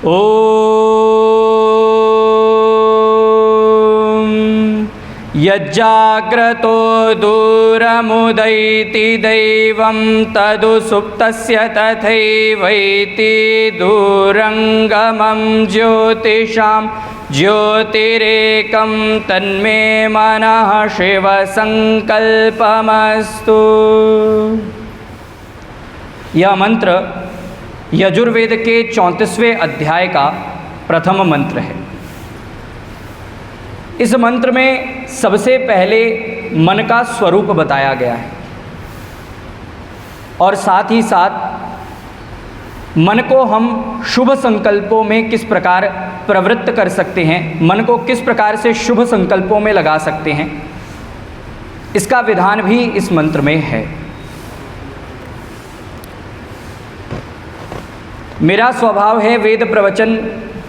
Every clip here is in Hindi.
ॐ यज्जाग्रतो दूरमुदैति दैवं तदुसुप्तस्य तथैवैति दूरङ्गमं ज्योतिषां ज्योतिरेकं तन्मे मनः शिवसंकल्पमस्तु। यह मंत्र यजुर्वेद के 34वें अध्याय का प्रथम मंत्र है। इस मंत्र में सबसे पहले मन का स्वरूप बताया गया है और साथ ही साथ मन को हम शुभ संकल्पों में किस प्रकार प्रवृत्त कर सकते हैं, मन को किस प्रकार से शुभ संकल्पों में लगा सकते हैं, इसका विधान भी इस मंत्र में है। मेरा स्वभाव है वेद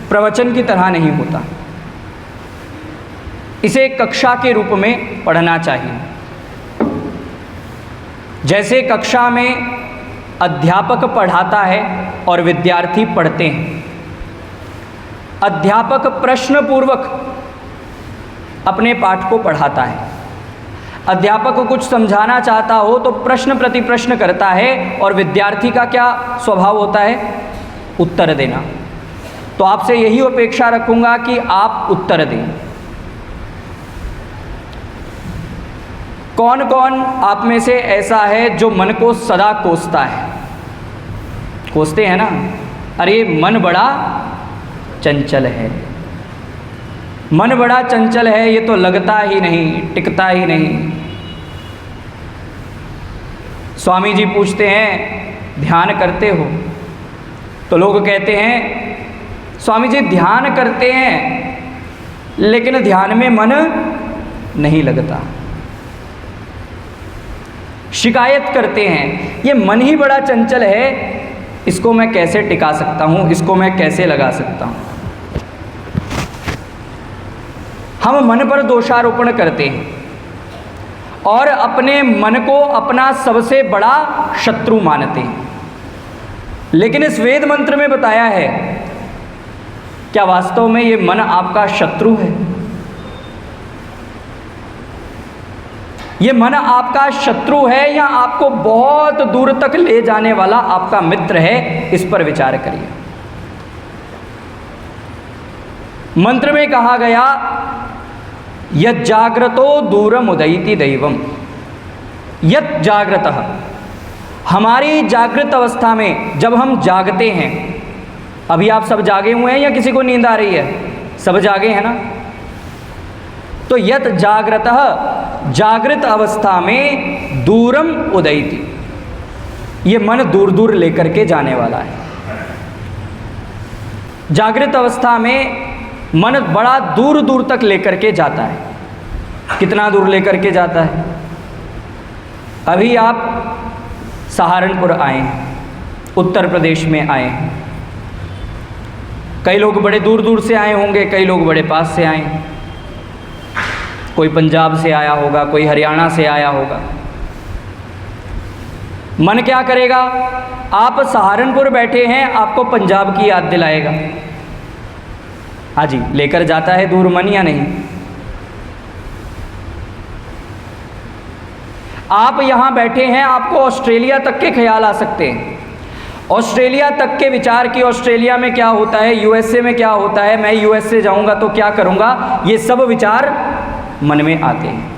प्रवचन की तरह नहीं होता, इसे कक्षा के रूप में पढ़ना चाहिए। जैसे कक्षा में अध्यापक पढ़ाता है और विद्यार्थी पढ़ते हैं, अध्यापक प्रश्न पूर्वक अपने पाठ को पढ़ाता है। अध्यापक को कुछ समझाना चाहता हो तो प्रश्न प्रति प्रश्न करता है और विद्यार्थी का क्या स्वभाव होता है? उत्तर देना। तो आपसे यही अपेक्षा रखूंगा कि आप उत्तर दें। कौन कौन आप में से ऐसा है जो मन को सदा कोसता है? कोसते हैं ना? अरे मन बड़ा चंचल है, मन बड़ा चंचल है, ये तो लगता ही नहीं, टिकता ही नहीं। स्वामी जी पूछते हैं ध्यान करते हो? तो लोग कहते हैं स्वामी जी ध्यान करते हैं लेकिन ध्यान में मन नहीं लगता। शिकायत करते हैं ये मन ही बड़ा चंचल है, इसको मैं कैसे टिका सकता हूँ, इसको मैं कैसे लगा सकता हूँ। हम मन पर दोषारोपण करते हैं और अपने मन को अपना सबसे बड़ा शत्रु मानते हैं। लेकिन इस वेद मंत्र में बताया है क्या वास्तव में ये मन आपका शत्रु है? ये मन आपका शत्रु है या आपको बहुत दूर तक ले जाने वाला आपका मित्र है? इस पर विचार करिए। मंत्र में कहा गया यत् जाग्रतो दूरम उदयति दैवम। यत् जाग्रतः, हमारी जागृत अवस्था में जब हम जागते हैं, अभी आप सब जागे हुए हैं या किसी को नींद आ रही है? सब जागे हैं ना? तो यत् जाग्रतः, जागृत अवस्था में दूरम उदयति, ये मन दूर दूर लेकर के जाने वाला है। जागृत अवस्था में मन बड़ा दूर दूर तक लेकर के जाता है। कितना दूर लेकर के जाता है? अभी आप सहारनपुर आए हैं, उत्तर प्रदेश में आए हैं। कई लोग बड़े दूर दूर से आए होंगे, कई लोग बड़े पास से आए हैं। कोई पंजाब से आया होगा, कोई हरियाणा से आया होगा। मन क्या करेगा? आप सहारनपुर बैठे हैं, आपको पंजाब की याद दिलाएगा। हाँ जी, लेकर जाता है दूर मन या नहीं? आप यहाँ बैठे हैं, आपको ऑस्ट्रेलिया तक के ख्याल आ सकते हैं। ऑस्ट्रेलिया तक के विचार की ऑस्ट्रेलिया में क्या होता है, यूएसए में क्या होता है, मैं यूएसए जाऊँगा तो क्या करूँगा, ये सब विचार मन में आते हैं।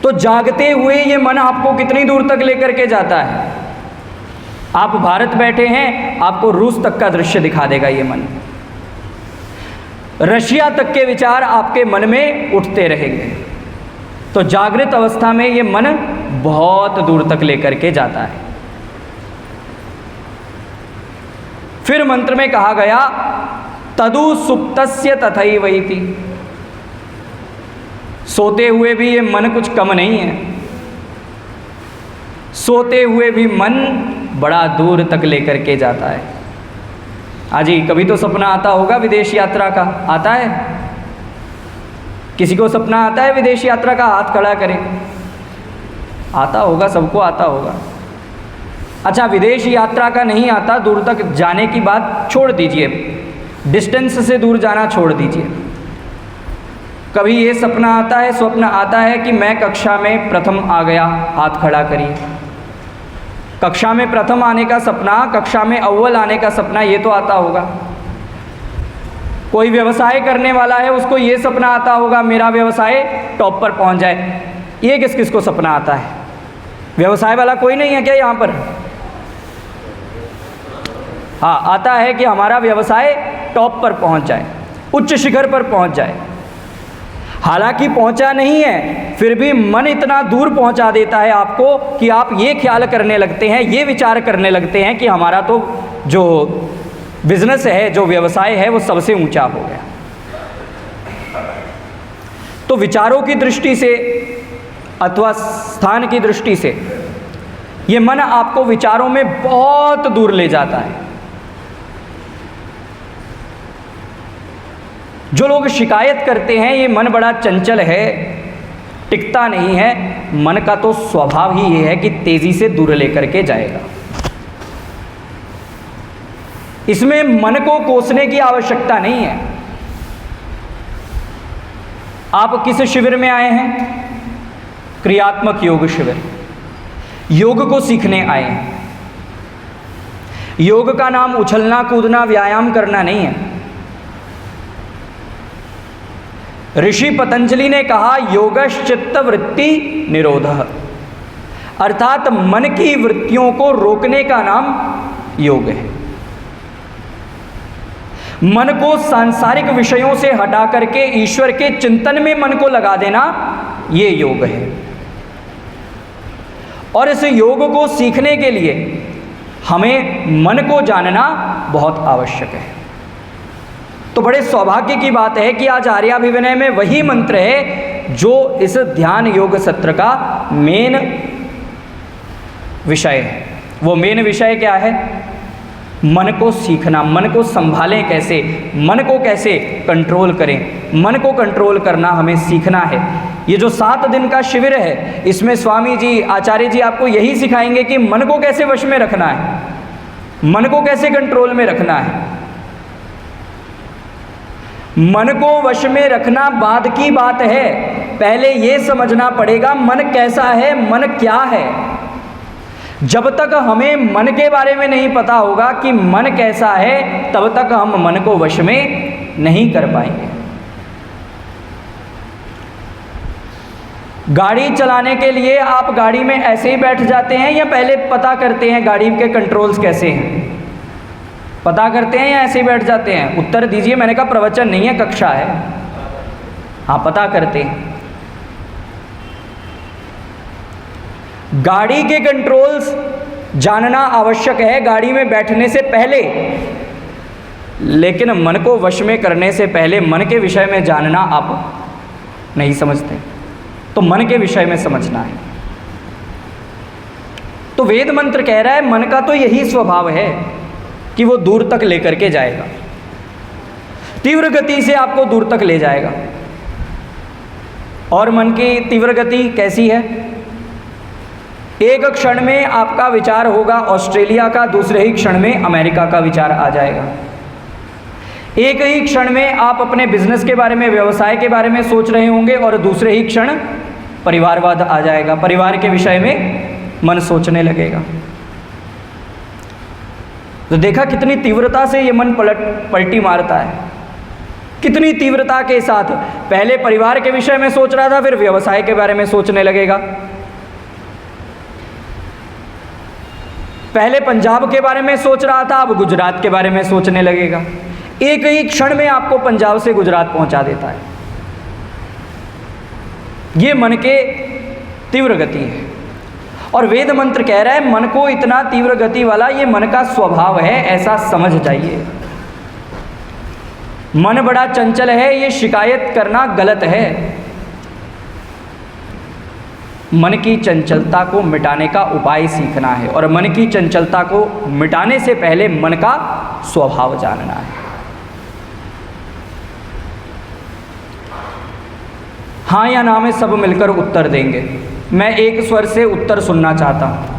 तो जागते हुए ये मन आपको कितनी दूर तक लेकर के जाता है? आप भारत बैठे हैं, आपको रूस तक का दृश्य दिखा देगा ये मन। रशिया तक के विचार आपके मन में उठते रहेंगे। तो जागृत अवस्था में ये मन बहुत दूर तक लेकर के जाता है। फिर मंत्र में कहा गया तदु सुप्तस्य तथैवैति, सोते हुए भी ये मन कुछ कम नहीं है। सोते हुए भी मन बड़ा दूर तक लेकर के जाता है। हाँ जी, कभी तो सपना आता होगा विदेश यात्रा का, आता है? किसी को सपना आता है विदेश यात्रा का? हाथ खड़ा करें। आता होगा, सबको आता होगा। अच्छा, विदेश यात्रा का नहीं आता, दूर तक जाने की बात छोड़ दीजिए, डिस्टेंस से दूर जाना छोड़ दीजिए। कभी ये सपना आता है, स्वप्न आता है कि मैं कक्षा में प्रथम आ गया, हाथ खड़ा करिए। कक्षा में प्रथम आने का सपना, कक्षा में अव्वल आने का सपना, ये तो आता होगा। कोई व्यवसाय करने वाला है, उसको ये सपना आता होगा मेरा व्यवसाय टॉप पर पहुंच जाए। ये किस किस को सपना आता है? व्यवसाय वाला कोई नहीं है क्या यहाँ पर? हाँ, आता है कि हमारा व्यवसाय टॉप पर पहुंच जाए, उच्च शिखर पर पहुंच जाए। हालांकि पहुंचा नहीं है, फिर भी मन इतना दूर पहुंचा देता है आपको कि आप ये ख्याल करने लगते हैं, ये विचार करने लगते हैं कि हमारा तो जो बिजनेस है, जो व्यवसाय है, वो सबसे ऊंचा हो गया। तो विचारों की दृष्टि से अथवा स्थान की दृष्टि से ये मन आपको विचारों में बहुत दूर ले जाता है। जो लोग शिकायत करते हैं ये मन बड़ा चंचल है, टिकता नहीं है, मन का तो स्वभाव ही ये है कि तेजी से दूर लेकर के जाएगा। इसमें मन को कोसने की आवश्यकता नहीं है। आप किस शिविर में आए हैं? क्रियात्मक योग शिविर। योग को सीखने आए हैं। योग का नाम उछलना कूदना व्यायाम करना नहीं है। ऋषि पतंजलि ने कहा योगश्चित्त वृत्ति निरोधः, अर्थात मन की वृत्तियों को रोकने का नाम योग है। मन को सांसारिक विषयों से हटा करके ईश्वर के चिंतन में मन को लगा देना, ये योग है। और इस योग को सीखने के लिए हमें मन को जानना बहुत आवश्यक है। तो बड़े सौभाग्य की बात है कि आज आर्याभिविनय में वही मंत्र है जो इस ध्यान योग सत्र का मेन विषय है। वो मेन विषय क्या है? मन को सीखना, मन को संभालें कैसे, मन को कैसे कंट्रोल करें। मन को कंट्रोल करना हमें सीखना है। ये जो 7 दिन का शिविर है, इसमें स्वामी जी, आचार्य जी आपको यही सिखाएंगे कि मन को कैसे वश में रखना है, मन को कैसे कंट्रोल में रखना है। मन को वश में रखना बाद की बात है, पहले ये समझना पड़ेगा मन कैसा है, मन क्या है। जब तक हमें मन के बारे में नहीं पता होगा कि मन कैसा है, तब तक हम मन को वश में नहीं कर पाएंगे। गाड़ी चलाने के लिए आप गाड़ी में ऐसे ही बैठ जाते हैं या पहले पता करते हैं गाड़ी के कंट्रोल्स कैसे हैं? पता करते हैं या ऐसे ही बैठ जाते हैं? उत्तर दीजिए। मैंने कहा प्रवचन नहीं है, कक्षा है। हाँ, पता करते हैं। गाड़ी के कंट्रोल्स जानना आवश्यक है गाड़ी में बैठने से पहले, लेकिन मन को वश में करने से पहले मन के विषय में जानना आप नहीं समझते। तो मन के विषय में समझना है। तो वेद मंत्र कह रहा है मन का तो यही स्वभाव है कि वो दूर तक लेकर के जाएगा, तीव्र गति से आपको दूर तक ले जाएगा। और मन की तीव्र गति कैसी है? एक क्षण में आपका विचार होगा ऑस्ट्रेलिया का, दूसरे ही क्षण में अमेरिका का विचार आ जाएगा। एक ही क्षण में आप अपने बिजनेस के बारे में, व्यवसाय के बारे में सोच रहे होंगे और दूसरे ही क्षण परिवारवाद आ जाएगा, परिवार के विषय में मन सोचने लगेगा। तो देखा कितनी तीव्रता से ये मन पलटी मारता है, कितनी तीव्रता के साथ। पहले परिवार के विषय में सोच रहा था, फिर व्यवसाय के बारे में सोचने लगेगा। पहले पंजाब के बारे में सोच रहा था, अब गुजरात के बारे में सोचने लगेगा। एक ही क्षण में आपको पंजाब से गुजरात पहुंचा देता है। ये मन के तीव्र गति है। और वेद मंत्र कह रहा है मन को इतना तीव्र गति वाला ये मन का स्वभाव है, ऐसा समझ जाइए। मन बड़ा चंचल है, ये शिकायत करना गलत है। मन की चंचलता को मिटाने का उपाय सीखना है, और मन की चंचलता को मिटाने से पहले मन का स्वभाव जानना है। हाँ या ना में सब मिलकर उत्तर देंगे। मैं एक स्वर से उत्तर सुनना चाहता हूँ।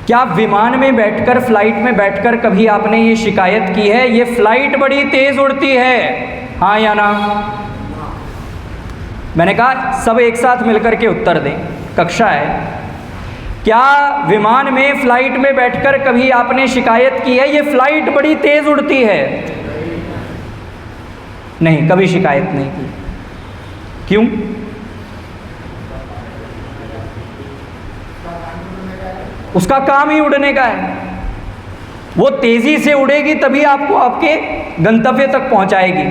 क्या विमान में बैठकर, फ्लाइट में बैठकर कभी आपने ये शिकायत की है ये फ्लाइट बड़ी तेज उड़ती है? हाँ या ना? मैंने कहा सब एक साथ मिलकर के उत्तर दें, कक्षा है। क्या विमान में, फ्लाइट में बैठकर कभी आपने शिकायत की है ये फ्लाइट बड़ी तेज उड़ती है? नहीं, कभी शिकायत नहीं की। क्यों? उसका काम ही उड़ने का है। वो तेजी से उड़ेगी तभी आपको आपके गंतव्य तक पहुंचाएगी।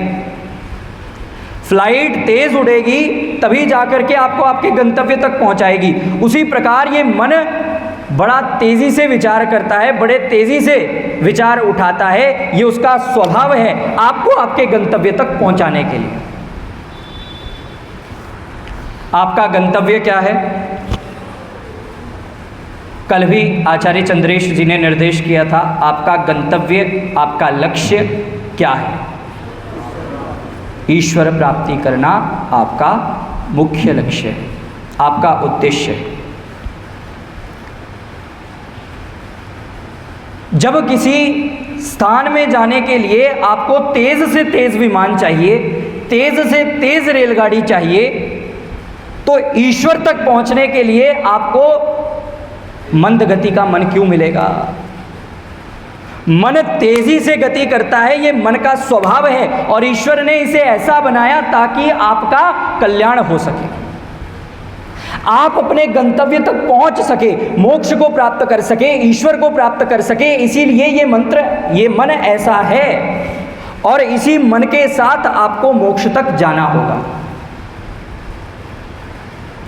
फ्लाइट तेज उड़ेगी तभी जाकर के आपको आपके गंतव्य तक पहुंचाएगी। उसी प्रकार ये मन बड़ा तेजी से विचार करता है, बड़े तेजी से विचार उठाता है, ये उसका स्वभाव है आपको आपके गंतव्य तक पहुंचाने के लिए। आपका गंतव्य क्या है? कल भी आचार्य चंद्रेश जी ने निर्देश किया था, आपका गंतव्य, आपका लक्ष्य क्या है? ईश्वर प्राप्ति करना आपका मुख्य लक्ष्य है, आपका उद्देश्य है। जब किसी स्थान में जाने के लिए आपको तेज से तेज विमान चाहिए, तेज से तेज रेलगाड़ी चाहिए, तो ईश्वर तक पहुंचने के लिए आपको मंद गति का मन क्यों मिलेगा? मन तेजी से गति करता है, ये मन का स्वभाव है और ईश्वर ने इसे ऐसा बनाया ताकि आपका कल्याण हो सके, आप अपने गंतव्य तक पहुंच सके, मोक्ष को प्राप्त कर सके, ईश्वर को प्राप्त कर सके। इसीलिए ये मंत्र, ये मन ऐसा है और इसी मन के साथ आपको मोक्ष तक जाना होगा,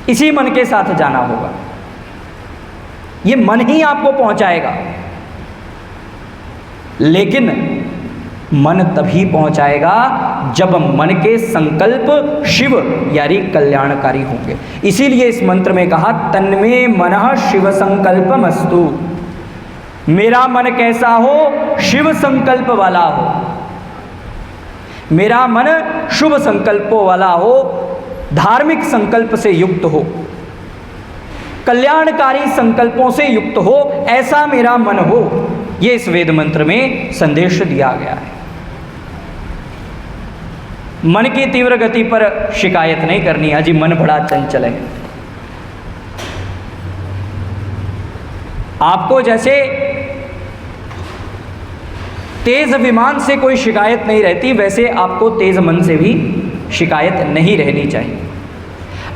इसी मन के साथ जाना होगा। ये मन ही आपको पहुंचाएगा, लेकिन मन तभी पहुंचाएगा जब मन के संकल्प शिव यानी कल्याणकारी होंगे। इसीलिए इस मंत्र में कहा तन्मे मनः शिव संकल्पमस्तु, मेरा मन कैसा हो? शिव संकल्प वाला हो, मेरा मन शुभ संकल्पों वाला हो, धार्मिक संकल्प से युक्त हो, कल्याणकारी संकल्पों से युक्त हो, ऐसा मेरा मन हो। ये इस वेद मंत्र में संदेश दिया गया है। मन की तीव्र गति पर शिकायत नहीं करनी है जी, मन बड़ा चंचल है। आपको जैसे तेज विमान से कोई शिकायत नहीं रहती, वैसे आपको तेज मन से भी शिकायत नहीं रहनी चाहिए।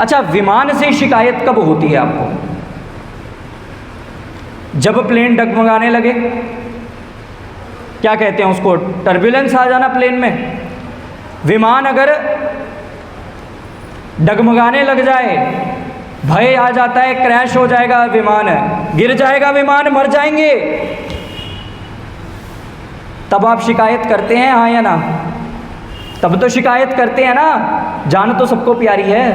अच्छा, विमान से शिकायत कब होती है आपको? जब प्लेन डगमगाने लगे, क्या कहते हैं उसको, टर्बुलेंस आ जाना प्लेन में। विमान अगर डगमगाने लग जाए, भय आ जाता है, क्रैश हो जाएगा विमान, गिर जाएगा विमान, मर जाएंगे, तब आप शिकायत करते हैं, हाँ या ना? तब तो शिकायत करते हैं ना, जान तो सबको प्यारी है,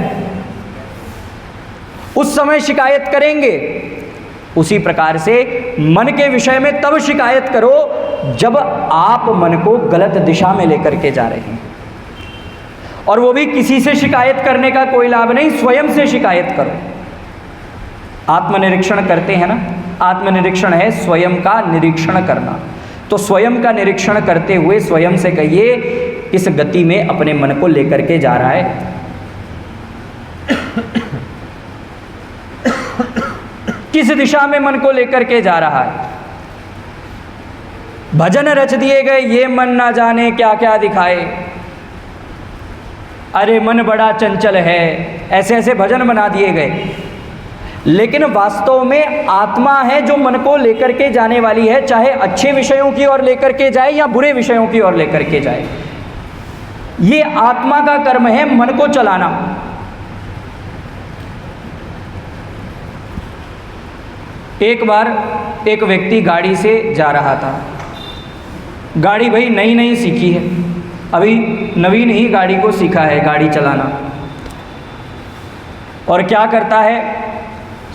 उस समय शिकायत करेंगे। उसी प्रकार से मन के विषय में तब शिकायत करो जब आप मन को गलत दिशा में लेकर के जा रहे हैं, और वो भी किसी से शिकायत करने का कोई लाभ नहीं, स्वयं से शिकायत करो। आत्मनिरीक्षण करते हैं ना, आत्मनिरीक्षण है स्वयं का निरीक्षण करना। तो स्वयं का निरीक्षण करते हुए स्वयं से कहिए किस गति में अपने मन को लेकर के जा रहा है। किस दिशा में मन को लेकर के जा रहा है। भजन रच दिए गए, ये मन ना जाने क्या क्या दिखाए, अरे मन बड़ा चंचल है, ऐसे ऐसे भजन बना दिए गए। लेकिन वास्तव में आत्मा है जो मन को लेकर के जाने वाली है, चाहे अच्छे विषयों की ओर लेकर के जाए या बुरे विषयों की ओर लेकर के जाए। ये आत्मा का कर्म है मन को चलाना। एक बार एक व्यक्ति गाड़ी से जा रहा था, गाड़ी भाई नई नई सीखी है, अभी नवीन ही गाड़ी को सीखा है गाड़ी चलाना, और क्या करता है,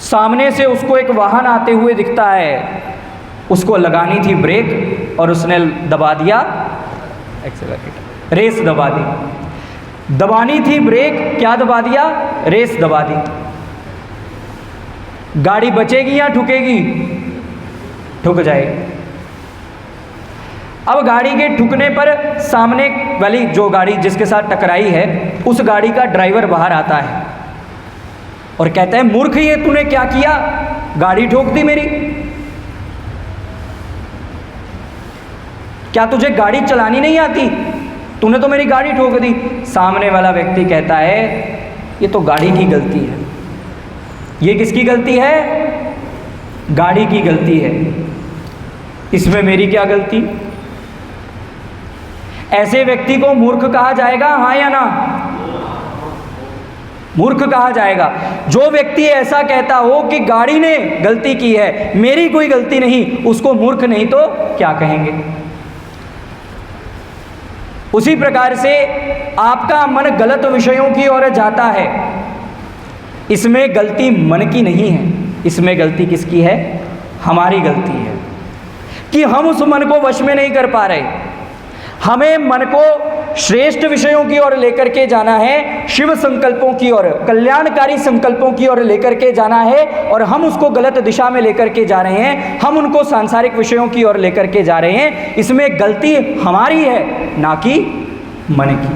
सामने से उसको एक वाहन आते हुए दिखता है, उसको लगानी थी ब्रेक और उसने दबा दिया एक्सेलरेटर, रेस दबा दी। दबानी थी ब्रेक, क्या दबा दिया, रेस दबा दी। गाड़ी बचेगी या ठुकेगी? ठुक जाएगी। अब गाड़ी के ठुकने पर सामने वाली जो गाड़ी जिसके साथ टकराई है उस गाड़ी का ड्राइवर बाहर आता है और कहता है, मूर्ख ये तूने क्या किया, गाड़ी ठोक दी मेरी, क्या तुझे गाड़ी चलानी नहीं आती, तूने तो मेरी गाड़ी ठोक दी। सामने वाला व्यक्ति कहता है, ये तो गाड़ी की गलती है। ये किसकी गलती है? गाड़ी की गलती है, इसमें मेरी क्या गलती? ऐसे व्यक्ति को मूर्ख कहा जाएगा, हाँ या ना? मूर्ख कहा जाएगा। जो व्यक्ति ऐसा कहता हो कि गाड़ी ने गलती की है, मेरी कोई गलती नहीं, उसको मूर्ख नहीं तो क्या कहेंगे? उसी प्रकार से आपका मन गलत विषयों की ओर जाता है, इसमें गलती मन की नहीं है, इसमें गलती किसकी है? हमारी गलती है कि हम उस मन को वश में नहीं कर पा रहे। हमें मन को श्रेष्ठ विषयों की ओर लेकर के जाना है, शिव संकल्पों की ओर, कल्याणकारी संकल्पों की ओर लेकर के जाना है, और हम उसको गलत दिशा में लेकर के जा रहे हैं, हम उनको सांसारिक विषयों की ओर लेकर के जा रहे हैं। इसमें गलती हमारी है, ना कि मन की।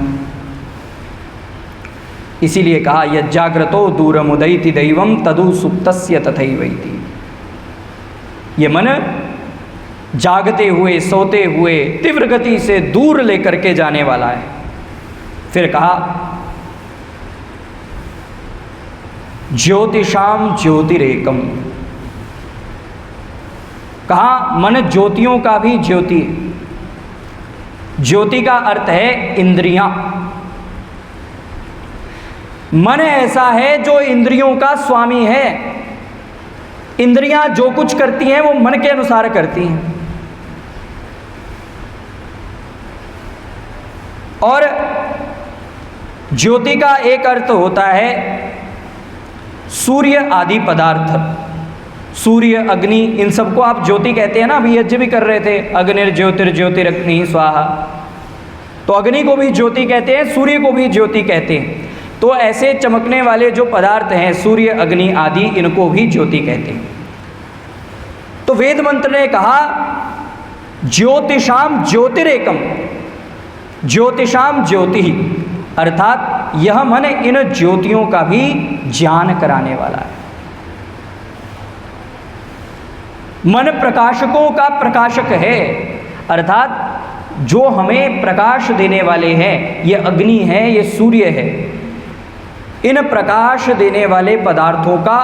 इसीलिए कहा, यत् जाग्रतो दूरमुदैति दैवम तदु सुप्तस्य तथैवैति। ये मन जागते हुए, सोते हुए तीव्र गति से दूर लेकर के जाने वाला है। फिर कहा, ज्योतिषाम ज्योतिरेकम। कहा, मन ज्योतियों का भी ज्योति है। ज्योति का अर्थ है इंद्रियां। मन ऐसा है जो इंद्रियों का स्वामी है। इंद्रियां जो कुछ करती हैं वो मन के अनुसार करती हैं। और ज्योति का एक अर्थ होता है सूर्य आदि पदार्थ। सूर्य, अग्नि, इन सबको आप ज्योति कहते हैं ना। अभी यज्ञ भी कर रहे थे, अग्निर्ज्योतिर्ज्योतिरग्नि स्वाहा। तो अग्नि को भी ज्योति कहते हैं, सूर्य को भी ज्योति कहते हैं। तो ऐसे चमकने वाले जो पदार्थ हैं, सूर्य, अग्नि आदि, इनको भी ज्योति कहते हैं। तो वेद मंत्र ने कहा, ज्योतिषाम ज्योतिरेकम, ज्योतिषाम ज्योति, अर्थात यह मन इन ज्योतियों का भी ज्ञान कराने वाला है। मन प्रकाशकों का प्रकाशक है, अर्थात जो हमें प्रकाश देने वाले हैं, ये अग्नि है, ये सूर्य है। इन प्रकाश देने वाले पदार्थों का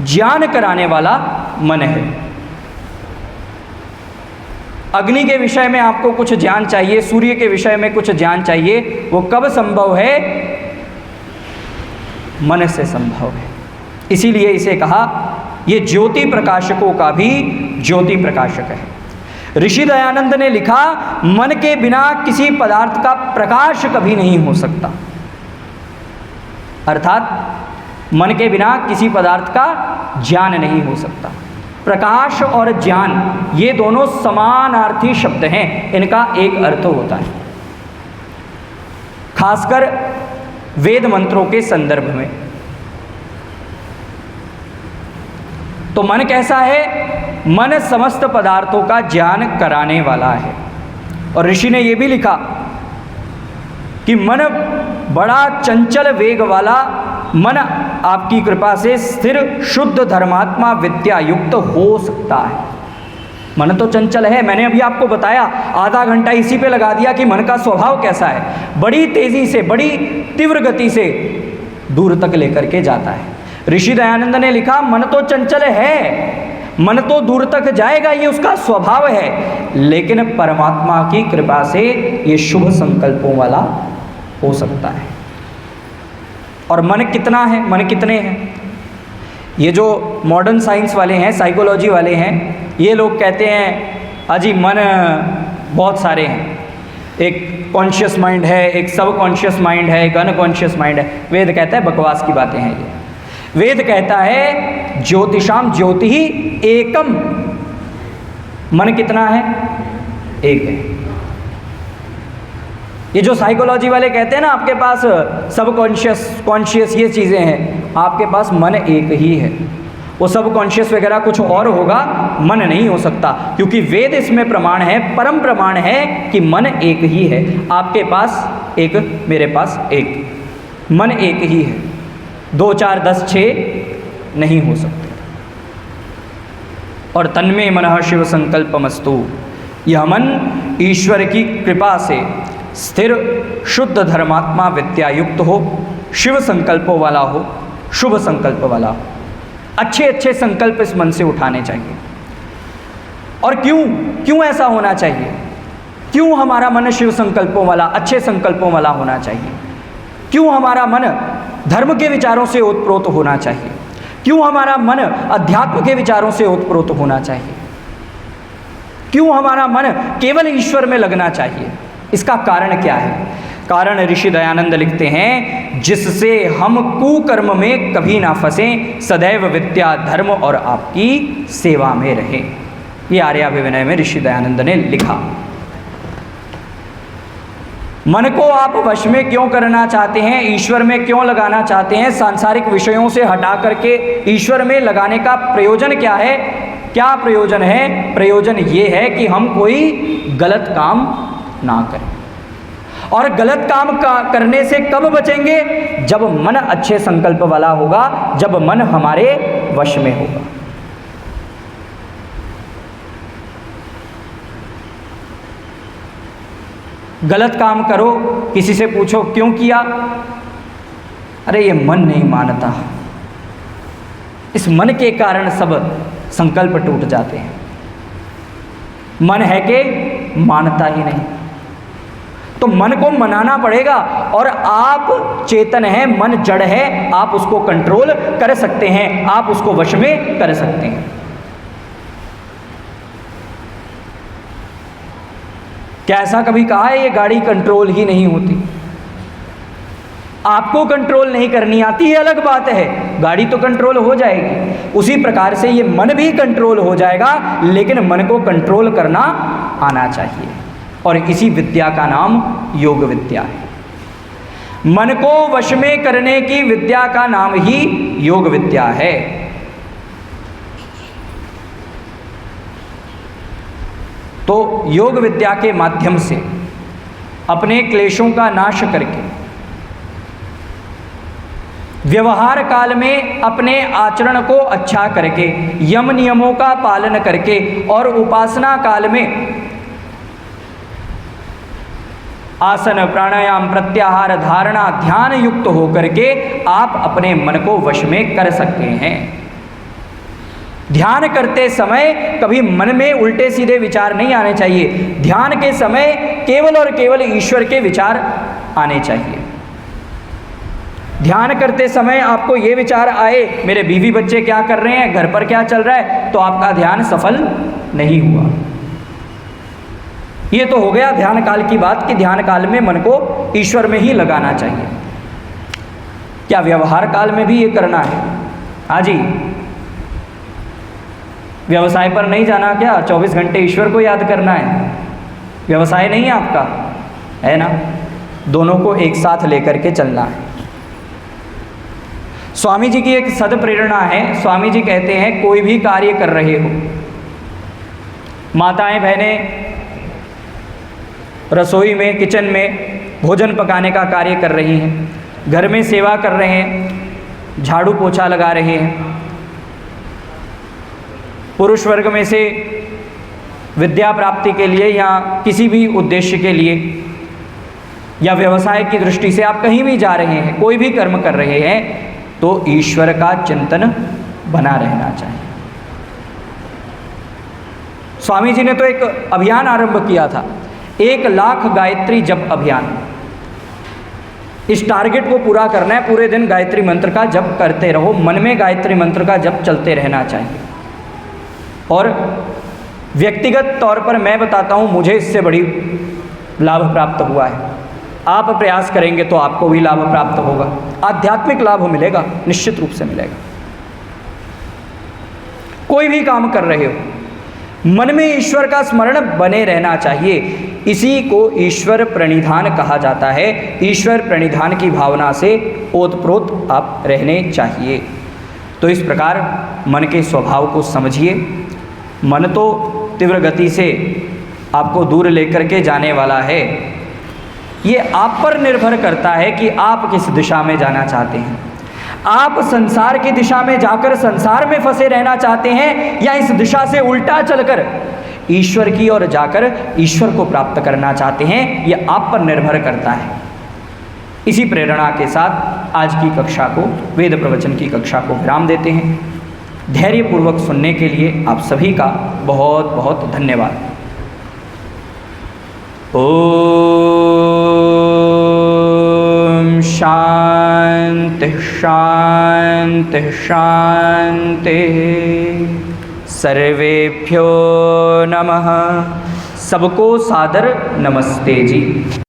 ज्ञान कराने वाला मन है। अग्नि के विषय में आपको कुछ ज्ञान चाहिए, सूर्य के विषय में कुछ ज्ञान चाहिए, वो कब संभव है? मन से संभव है। इसीलिए इसे कहा, ये ज्योति प्रकाशकों का भी ज्योति प्रकाशक है। ऋषि दयानंद ने लिखा, मन के बिना किसी पदार्थ का प्रकाश कभी नहीं हो सकता। अर्थात मन के बिना किसी पदार्थ का ज्ञान नहीं हो सकता। प्रकाश और ज्ञान ये दोनों समानार्थी शब्द हैं, इनका एक अर्थ होता है, खासकर वेद मंत्रों के संदर्भ में। तो मन कैसा है? मन समस्त पदार्थों का ज्ञान कराने वाला है। और ऋषि ने यह भी लिखा कि मन बड़ा चंचल वेग वाला मन आपकी कृपा से स्थिर शुद्ध धर्मात्मा विद्या युक्त हो सकता है। मन तो चंचल है, मैंने अभी आपको बताया, आधा घंटा इसी पे लगा दिया कि मन का स्वभाव कैसा है। बड़ी तेजी से, बड़ी तीव्र गति से दूर तक लेकर के जाता है। ऋषि दयानंद ने लिखा, मन तो चंचल है, मन तो दूर तक जाएगा, ये उसका स्वभाव है, लेकिन परमात्मा की कृपा से ये शुभ संकल्पों वाला हो सकता है। और मन कितना है, मन कितने हैं? ये जो मॉडर्न साइंस वाले हैं, साइकोलॉजी वाले हैं, ये लोग कहते हैं अजी मन बहुत सारे हैं। एक कॉन्शियस माइंड है, एक सब कॉन्शियस माइंड है, एक अनकॉन्शियस माइंड है। वेद कहता है बकवास की बातें हैं ये। वेद कहता है ज्योतिषाम ज्योति ही एकम। मन कितना है? एक है। ये जो साइकोलॉजी वाले कहते हैं ना आपके पास सब कॉन्शियस ये चीज़ें हैं, आपके पास मन एक ही है। वो सब कॉन्शियस वगैरह कुछ और होगा, मन नहीं हो सकता, क्योंकि वेद इसमें प्रमाण है, परम प्रमाण है कि मन एक ही है। आपके पास एक, मेरे पास एक, मन एक ही है, 2 4 10 6 नहीं हो सकते। और तन्मे मनः शिव संकल्पमस्तु, यह मन ईश्वर की कृपा से स्थिर शुद्ध धर्मात्मा विद्यायुक्त हो, शिव संकल्पों वाला हो, शुभ संकल्प वाला हो। अच्छे अच्छे संकल्प इस मन से उठाने चाहिए। और क्यों ऐसा होना चाहिए? क्यों हमारा मन शिव संकल्पों वाला, अच्छे संकल्पों वाला होना चाहिए? क्यों हमारा मन धर्म के विचारों से ओतप्रोत होना चाहिए? क्यों हमारा मन अध्यात्म के विचारों से ओतप्रोत होना चाहिए? क्यों हमारा मन केवल ईश्वर में लगना चाहिए? इसका कारण क्या है? कारण ऋषि दयानंद लिखते हैं, जिससे हम कुकर्म में कभी ना फंसें, सदैव विद्या धर्म और आपकी सेवा में रहें। ये आर्याभिविनय में ऋषि दयानंद ने लिखा। मन को आप वश में क्यों करना चाहते हैं, ईश्वर में क्यों लगाना चाहते हैं? सांसारिक विषयों से हटा करके ईश्वर में लगाने का प्रयोजन क्या है? क्या प्रयोजन है? प्रयोजन ये है कि हम कोई गलत काम ना करें। और गलत काम करने से कब बचेंगे? जब मन अच्छे संकल्प वाला होगा, जब मन हमारे वश में होगा। गलत काम करो, किसी से पूछो क्यों किया, अरे ये मन नहीं मानता। इस मन के कारण सब संकल्प टूट जाते हैं। मन है कि मानता ही नहीं, तो मन को मनाना पड़ेगा। और आप चेतन हैं, मन जड़ है, आप उसको कंट्रोल कर सकते हैं, आप उसको वश में कर सकते हैं। क्या ऐसा कभी कहा है ये गाड़ी कंट्रोल ही नहीं होती? आपको कंट्रोल नहीं करनी आती है अलग बात है, गाड़ी तो कंट्रोल हो जाएगी। उसी प्रकार से ये मन भी कंट्रोल हो जाएगा, लेकिन मन को कंट्रोल करना आना चाहिए। और इसी विद्या का नाम योग विद्या है। मन को वश में करने की विद्या का नाम ही योग विद्या है। तो योग विद्या के माध्यम से अपने क्लेशों का नाश करके व्यवहार काल में अपने आचरण को अच्छा करके, यम नियमों का पालन करके, और उपासना काल में आसन प्राणायाम प्रत्याहार धारणा ध्यान युक्त होकर के आप अपने मन को वश में कर सकते हैं। ध्यान करते समय कभी मन में उल्टे सीधे विचार नहीं आने चाहिए। ध्यान के समय केवल और केवल ईश्वर के विचार आने चाहिए। ध्यान करते समय आपको ये विचार आए मेरे बीवी बच्चे क्या कर रहे हैं, घर पर क्या चल रहा है, तो आपका ध्यान सफल नहीं हुआ। ये तो हो गया ध्यान काल की बात कि ध्यान काल में मन को ईश्वर में ही लगाना चाहिए। क्या व्यवहार काल में भी ये करना है? हाँ जी, व्यवसाय पर नहीं जाना क्या? 24 घंटे ईश्वर को याद करना है। व्यवसाय नहीं है आपका, है ना? दोनों को एक साथ लेकर के चलना है। स्वामी जी की एक सद प्रेरणा है। स्वामी जी कहते हैं, कोई भी कार्य कर रहे हो, माताएं बहनें रसोई में, किचन में भोजन पकाने का कार्य कर रही हैं, घर में सेवा कर रहे हैं, झाड़ू पोछा लगा रहे हैं, पुरुष वर्ग में से विद्या प्राप्ति के लिए या किसी भी उद्देश्य के लिए या व्यवसाय की दृष्टि से आप कहीं भी जा रहे हैं, कोई भी कर्म कर रहे हैं, तो ईश्वर का चिंतन बना रहना चाहिए। स्वामी जी ने तो एक अभियान आरंभ किया था, 1 लाख गायत्री जप अभियान। इस टारगेट को पूरा करना है। पूरे दिन गायत्री मंत्र का जप करते रहो, मन में गायत्री मंत्र का जप चलते रहना चाहिए। और व्यक्तिगत तौर पर मैं बताता हूँ, मुझे इससे बड़ी लाभ प्राप्त हुआ है। आप प्रयास करेंगे तो आपको भी लाभ प्राप्त होगा, आध्यात्मिक लाभ मिलेगा, निश्चित रूप से मिलेगा। कोई भी काम कर रहे हो, मन में ईश्वर का स्मरण बने रहना चाहिए। इसी को ईश्वर प्रणिधान कहा जाता है। ईश्वर प्रणिधान की भावना से ओतप्रोत आप रहने चाहिए। तो इस प्रकार मन के स्वभाव को समझिए। मन तो तीव्र गति से आपको दूर लेकर के जाने वाला है। ये आप पर निर्भर करता है कि आप किस दिशा में जाना चाहते हैं। आप संसार की दिशा में जाकर संसार में फंसे रहना चाहते हैं या इस दिशा से उल्टा चलकर ईश्वर की ओर जाकर ईश्वर को प्राप्त करना चाहते हैं, यह आप पर निर्भर करता है। इसी प्रेरणा के साथ आज की कक्षा को, वेद प्रवचन की कक्षा को विराम देते हैं। धैर्यपूर्वक सुनने के लिए आप सभी का बहुत बहुत धन्यवाद। ओम शांति शांति शांति। सर्वेभ्यो नमः। सबको सादर नमस्ते जी।